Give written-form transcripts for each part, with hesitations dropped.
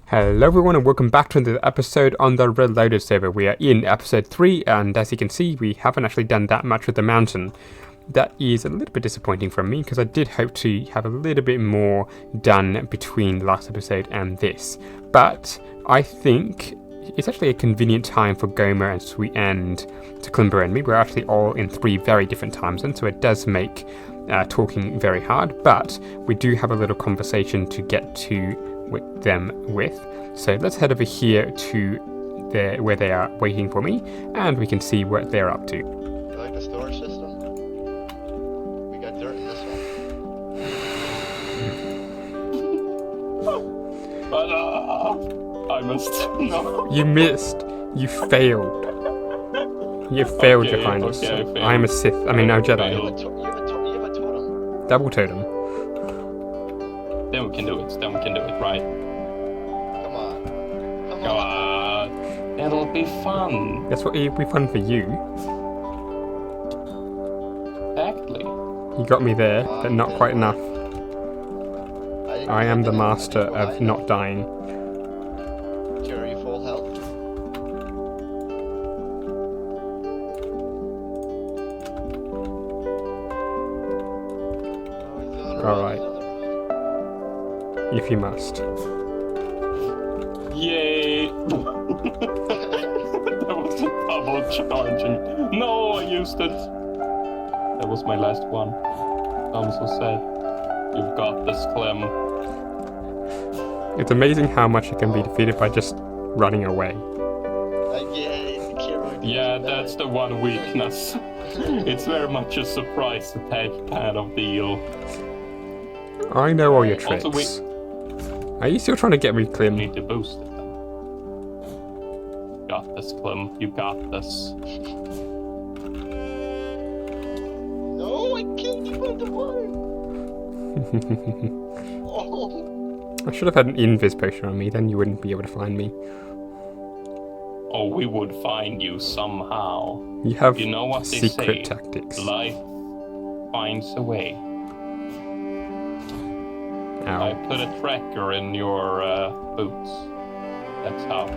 Hello everyone and welcome back to another episode on the Reloaded server. We are in episode 3 and as you can see we haven't actually done that much with the mountain. That is a little bit disappointing from me because I did hope to have a little bit more done between last episode and this. But I think it's actually a convenient time for Gomer and Sweet and Taklimba and me. We're actually all in 3 very different time zones, so it does make talking very hard, but we do have a little conversation to get to with them with. So let's head over here to where they are waiting for me, and we can see what they're up to. You like the storage system? We got dirt in this one. But I missed. No. You missed. You failed. You failed your finals. Okay, I failed. I'm a Sith. I mean, no Jedi. You have a totem. Double totem. Then we can do it. Right? Come on. Come Come on. on. It'll be fun. That's what it'll be fun for you. Exactly. You got me there, but not quite enough. I am the master of not dying. Are you full health? Alright. If you must. Yay! That was a double charging. No, I used it. That was my last one. I'm so sad. You've got this, Clem. It's amazing how much it can be defeated by just running away. Yeah, that's the one weakness. It's very much a surprise attack kind of deal. I know all your tricks. Also, Are you still trying to get me, You Clem? need to boost it then. Got this, Clem. You got this. No, I can't get out of the water. Oh. I should have had an invis potion on me, then you wouldn't be able to find me. Oh, we would find you somehow. You have You know what they secret say. tactics. Life finds a way. I Ow. put a tracker in your boots. That's how.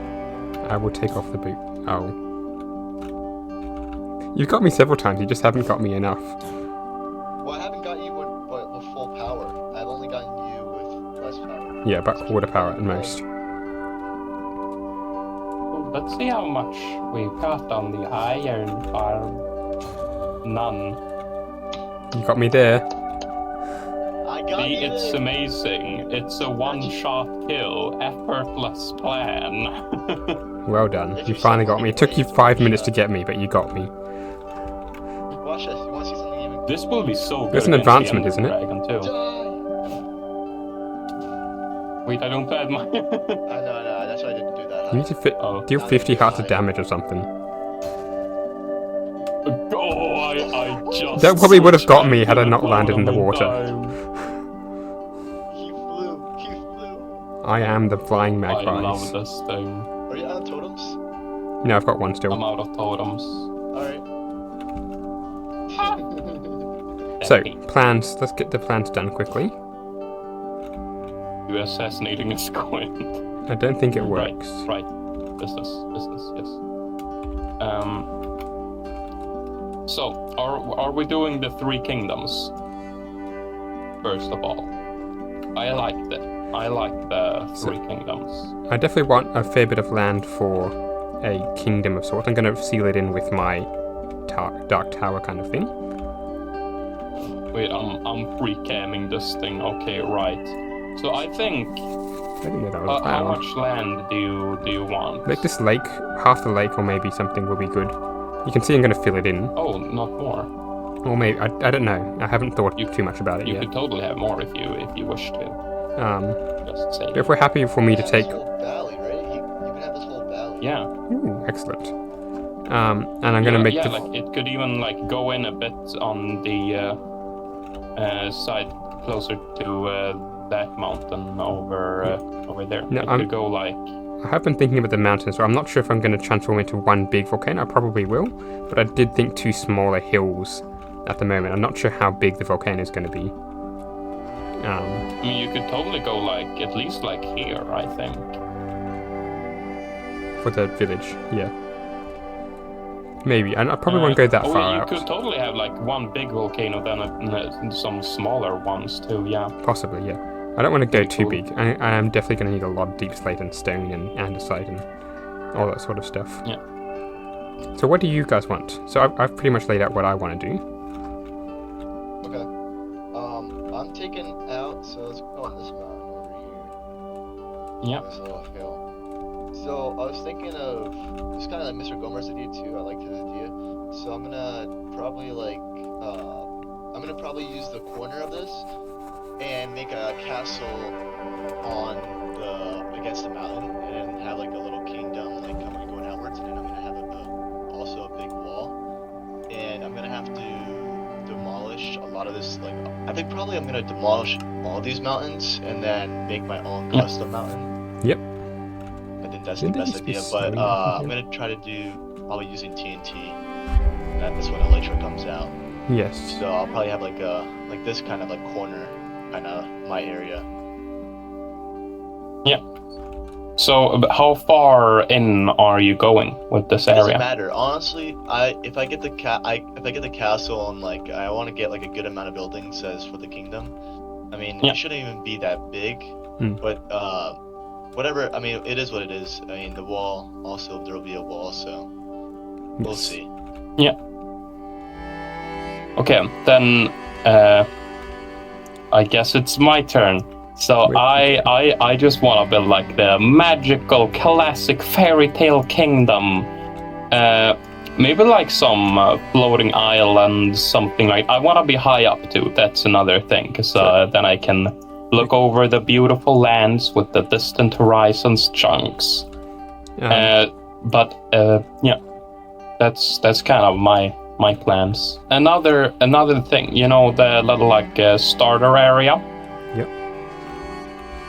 I will take off the boot. Oh. You've got me several times, you just haven't got me enough. Well, I haven't got you with full power. I've only gotten you with less power. Yeah, about quarter power at most. Let's see how much we got on the iron farm. None. You got me there. I got See, you it's there. amazing. It's a one-shot kill, effortless plan. Well done. You finally got me. It took you 5 minutes to get me, but you got me. Watch this. You want to see something even? This will be so good. It's an against the advancement, Ender isn't it? Dragon, too. Die. Wait, I don't have my. I know. That's why I didn't do that. You need to Oh. deal 50 hearts of damage or something. Oh, I just. That probably would have got me switched had I back not to the landed in the clone water. time. He flew. I am the flying I love magpies. this thing. Are you out of totems? No, I've got one still. I'm out of totems. Alright. So, plans. Let's get the plans done quickly. You assassinating a squid. I don't think it works. Right. Business, yes. So, are we doing the 3 kingdoms? First of all. I like the 3 kingdoms. I definitely want a fair bit of land for a kingdom of sorts. I'm going to seal it in with my dark tower kind of thing. Wait, I'm pre-camming this thing. Okay, right. So I think I didn't know that was a how plan. much land do you want? Like this lake, half the lake or maybe something will be good. You can see I'm going to fill it in. Oh, not more. Or maybe, I don't know. I haven't thought too much about it You yet. could totally have more if you wish to. Just say. If we're happy for me to You take... have this whole valley, right? You can have this whole valley. Yeah. Ooh, excellent. And I'm going to make yeah, the... like it could even like go in a bit on the side closer to that mountain over there. No, it I'm- could go like I have been thinking about the mountains, so I'm not sure if I'm going to transform into one big volcano. I probably will, but I did think 2 smaller hills at the moment. I'm not sure how big the volcano is going to be. I mean, you could totally go like at least like here, I think. for the village. Yeah. Maybe. And I probably won't go that far you out. could totally have like one big volcano, then some smaller ones too. Yeah. Possibly, yeah. I don't want to go too Cool. big. I am definitely going to need a lot of deep slate and stone and andesite and all that sort of stuff. Yeah. So what do you guys want? So I've pretty much laid out what I want to do. Okay. I'm taking out. So let's go on this mountain over here. Yeah. This little hill. So I was thinking of it's kind of like Mr. Gomer's idea too. I like his idea. So I'm gonna probably use the corner of this and make a castle on against the mountain, and then have like a little kingdom like going outwards, and then I'm gonna have also a big wall, and I'm gonna have to demolish a lot of this. Like I think probably I'm gonna demolish all these mountains and then make my own custom mountain. Yep. I think that's the best idea, but I'm gonna try to do probably using TNT. That's when Elytra comes out. Yes. So I'll probably have like this kind of like corner, kind of my area. Yeah. So how far in are you going with this It doesn't area? matter, honestly. If I get the castle and like I want to get like a good amount of buildings as for the kingdom. I mean, Yeah. it shouldn't even be that big, but whatever. I mean, it is what it is. I mean, the wall also there will be a wall, so we'll see. Yeah. Okay, then I guess it's my turn. So Wait. I just want to build like the magical classic fairy tale kingdom. Maybe like some floating island, something like. I want to be high up too. That's another thing, because then I can look over the beautiful lands with the distant horizons chunks. But yeah, that's kind of my plans. Another thing, you know, the little like starter area. Yep.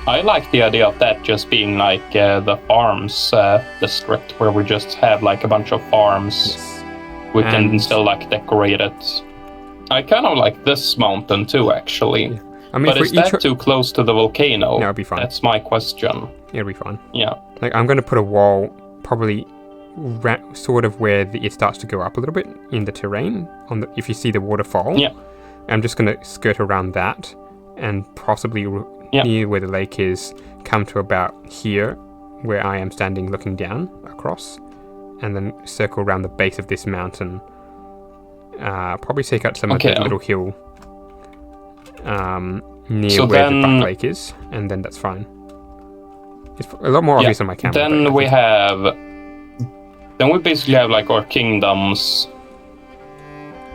I like the idea of that just being like the farms district, where we just have like a bunch of farms. Yes. We can And- still like decorate it. I kind of like this mountain too, actually. Yeah. I mean, But if is we each that too close to the volcano? No, it'll be fine. That's my question. It'll be fine. Yeah. Like I'm going to put a wall probably sort of where it starts to go up a little bit in the terrain. If you see the waterfall, Yeah. I'm just going to skirt around that and possibly near where the lake is, come to about here, where I am standing looking down across, and then circle around the base of this mountain. Probably take out some of the little hill near where the back lake is, and then that's fine. It's a lot more obvious on my camera. Then we basically have like our kingdoms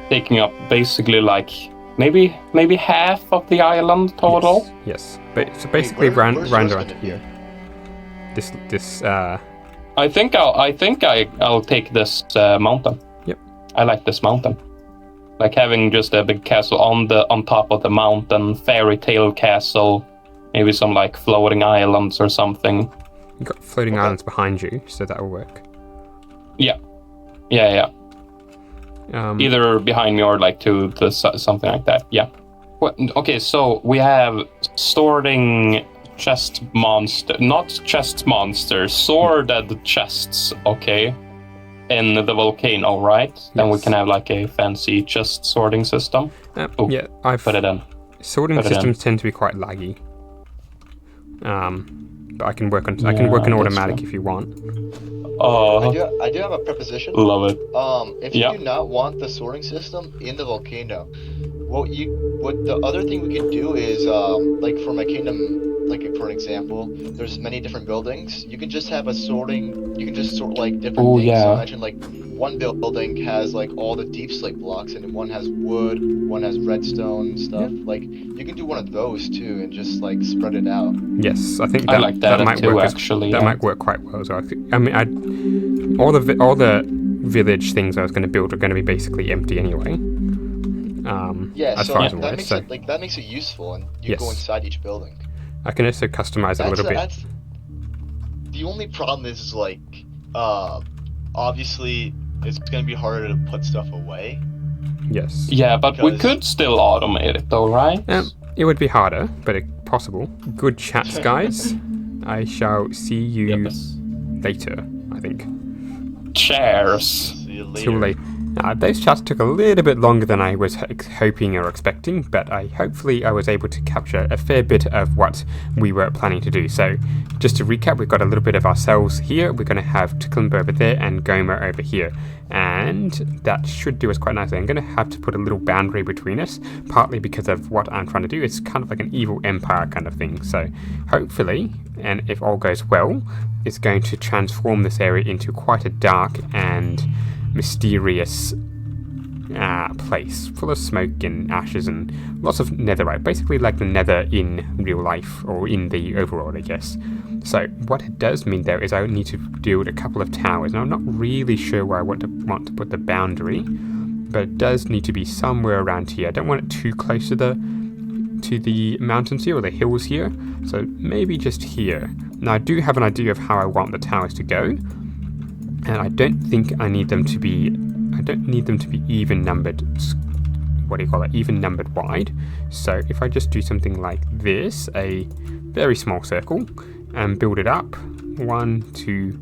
taking up basically like maybe half of the island total. Yes. So basically round where's around gonna here. This I think I'll take this mountain. Yep. I like this mountain. Like having just a big castle on top of the mountain, fairy tale castle, maybe some like floating islands or something. You've got floating islands behind you, so that will work. Yeah. Either behind me or like to something like that. Yeah. Okay, so we have sorting chest monster, not chest monsters, sorted chests. Okay, in the volcano, right? Then we Yes. can have like a fancy chest sorting system. Yeah, I've Put it in. sorting systems tend to be quite laggy. But I can work on automatic if you want. Oh, I do have a proposition. love it. If you do not want the sorting system in the volcano, what the other thing we can do is like for my kingdom, like for an example, there's many different buildings. You can just have a sorting. You can just sort like different things. yeah. So imagine like one building has like all the deep slate blocks, and then one has wood, one has redstone stuff. Like you can do one of those too, and just like spread it out. Yes, I think I like that might too, work. actually. That might work quite well. So all the village things I was going to build are going to be basically empty anyway. Yeah, as so far as I'm that aware. makes So it that makes it useful, and you go inside each building. I can also customize it a little bit. That's the only problem is like, obviously it's gonna be harder to put stuff away. Yes. Yeah, but we Because- could still automate it, though, right? It would be harder, but possible. Good chats, guys. I shall see you Yes. later, I I think. Cheers. See you later. Too late. Those chats took a little bit longer than I was hoping or expecting, but hopefully I was able to capture a fair bit of what we were planning to do. So, just to recap, we've got a little bit of ourselves here. We're going to have Tuklimber over there and Gomer over here. And that should do us quite nicely. I'm going to have to put a little boundary between us, partly because of what I'm trying to do. It's kind of like an evil empire kind of thing. So, hopefully, and if all goes well, it's going to transform this area into quite a dark and mysterious place full of smoke and ashes and lots of netherite, basically like the nether in real life or in the overworld, I guess. So what it does mean though is I need to build a couple of towers. Now I'm not really sure where I want to put the boundary, but it does need to be somewhere around here. I don't want it too close to the mountains here or the hills here, so maybe just here. Now I do have an idea of how I want the towers to go. And I don't think I need them to be, even numbered, even numbered wide. So if I just do something like this, a very small circle, and build it up, 1, 2,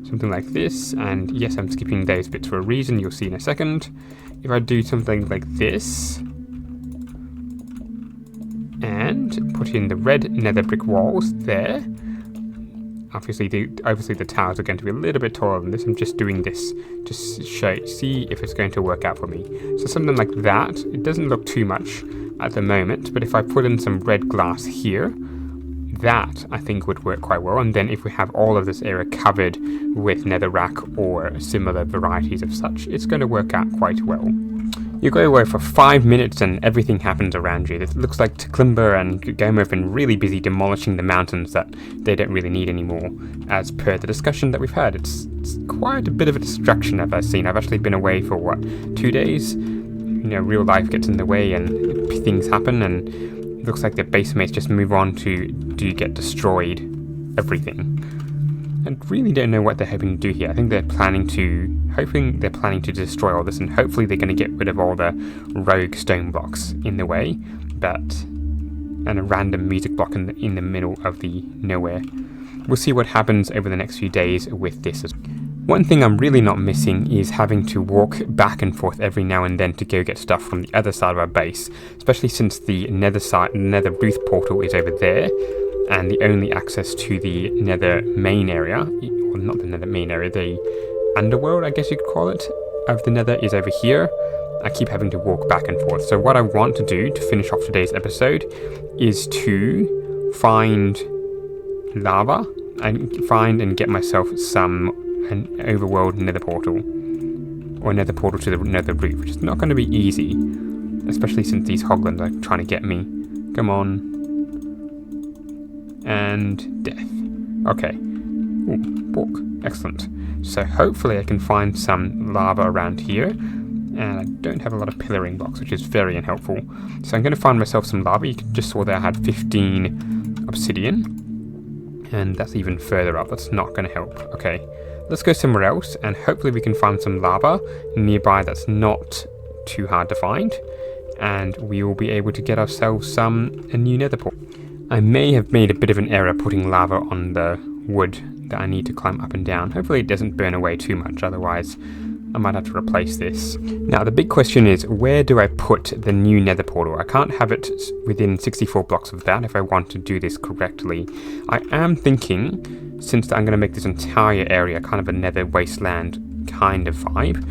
something like this, and yes, I'm skipping those bits for a reason, you'll see in a second. If I do something like this, and put in the red nether brick walls there, obviously the towers are going to be a little bit taller than this. I'm just doing this to see if it's going to work out for me. So something like that. It doesn't look too much at the moment, but if I put in some red glass here, that I think would work quite well. And then if we have all of this area covered with netherrack or similar varieties of such, it's going to work out quite well. You go away for 5 minutes and everything happens around you. It looks like Tuklimber and Gomer have been really busy demolishing the mountains that they don't really need anymore. As per the discussion that we've had, it's quite a bit of a distraction I've seen. I've actually been away for 2 days? Real life gets in the way and things happen, and it looks like the base mates just move on to get destroyed everything. I really don't know what they're hoping to do here. I think they're planning to destroy all this, and hopefully they're going to get rid of all the rogue stone blocks in the way, and a random music block in the middle of the nowhere. We'll see what happens over the next few days with this. One thing I'm really not missing is having to walk back and forth every now and then to go get stuff from the other side of our base, especially since the nether booth portal is over there. And the only access to the nether main area, well, not the nether main area, the underworld, I guess you could call it, of the nether is over here. I keep having to walk back and forth. So what I want to do to finish off today's episode is to find lava and get myself an overworld nether portal. Or nether portal to the nether roof, which is not going to be easy. Especially since these hoglins are trying to get me. Come on. And death. Okay. Ooh, pork. Excellent. So hopefully I can find some lava around here. And I don't have a lot of pillaring blocks, which is very unhelpful. So I'm going to find myself some lava. You just saw that I had 15 obsidian. And that's even further up. That's not going to help. Okay. Let's go somewhere else. And hopefully we can find some lava nearby that's not too hard to find. And we will be able to get ourselves a new nether portal. I may have made a bit of an error putting lava on the wood that I need to climb up and down. Hopefully it doesn't burn away too much, otherwise I might have to replace this. Now the big question is, where do I put the new nether portal? I can't have it within 64 blocks of that if I want to do this correctly. I am thinking, since I'm going to make this entire area kind of a nether wasteland kind of vibe,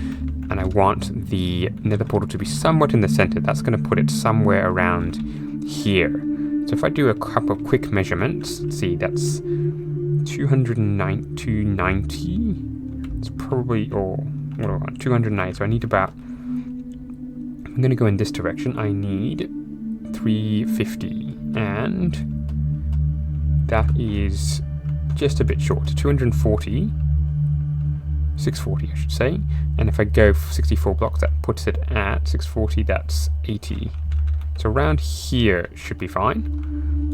and I want the nether portal to be somewhat in the center, that's going to put it somewhere around here. So if I do a couple of quick measurements, let's see, that's 290. It's probably, 290. So I need about, I'm going to go in this direction. I need 350. And that is just a bit short. 240. 640, I should say. And if I go for 64 blocks, that puts it at 640. That's 80. So around here should be fine.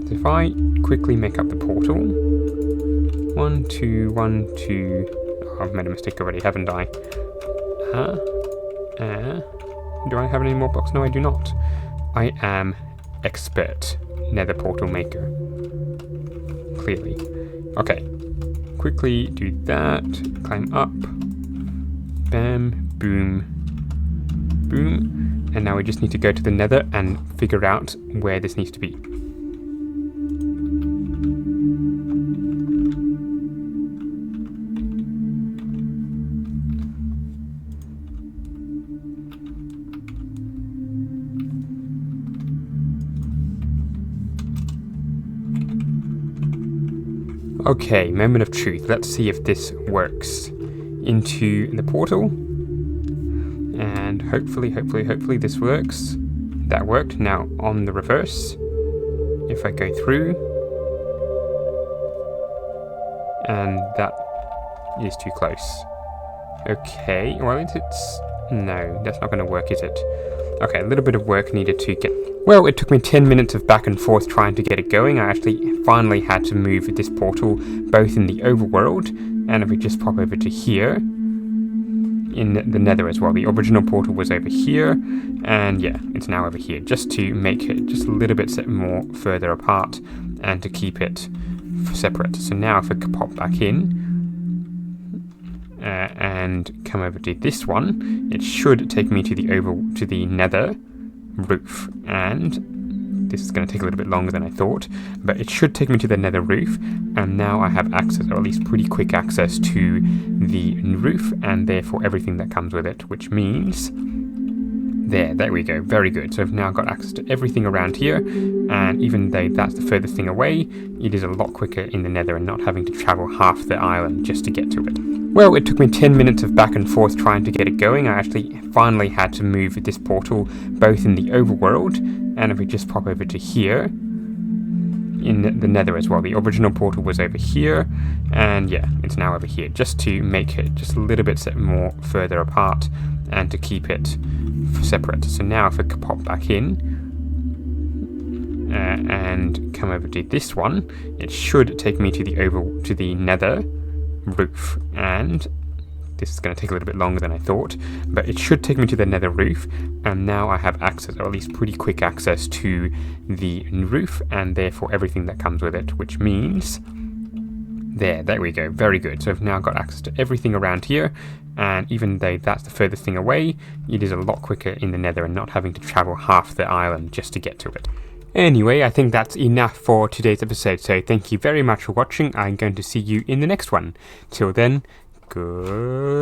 So if I quickly make up the portal, 1, 2, 1, 2. Oh, I've made a mistake already, haven't I? Do I have any more blocks? No, I do not. I am expert nether portal maker. Clearly. Okay. quickly do that. Climb up. Bam, boom, boom. And now we just need to go to the nether and figure out where this needs to be. Okay, moment of truth. Let's see if this works. Into the portal. And hopefully this works. That worked. Now on the reverse. If I go through. And that is too close. Okay, well it's... No, that's not going to work, is it? Okay, a little bit of work needed to get... Well, it took me 10 minutes of back and forth trying to get it going. I actually finally had to move this portal both in the overworld, and if we just pop over to here, in the nether as well. The original portal was over here, and yeah, it's now over here, just to make it just a little bit more further apart, and to keep it separate. So now if I could pop back in, and come over to this one, it should take me to the nether roof, and this is going to take a little bit longer than I thought, but it should take me to the nether roof, and now I have access, or at least pretty quick access, to the roof, and therefore everything that comes with it, which means... There we go, very good. So I've now got access to everything around here, and even though that's the furthest thing away, it is a lot quicker in the nether and not having to travel half the island just to get to it. Well, it took me 10 minutes of back and forth trying to get it going. I actually finally had to move this portal both in the overworld, and if we just pop over to here, in the nether as well. The original portal was over here, and yeah, it's now over here, just to make it just a little bit more further apart, and to keep it separate. So now if I could pop back in, and come over to this one, it should take me to the nether roof, and this is going to take a little bit longer than I thought, but it should take me to the nether roof, and now I have access, or at least pretty quick access, to the roof, and therefore everything that comes with it, which means... There we go, very good. So I've now got access to everything around here, and even though that's the furthest thing away, it is a lot quicker in the nether and not having to travel half the island just to get to it. Anyway, I think that's enough for today's episode, so thank you very much for watching. I'm going to see you in the next one. Till then, good...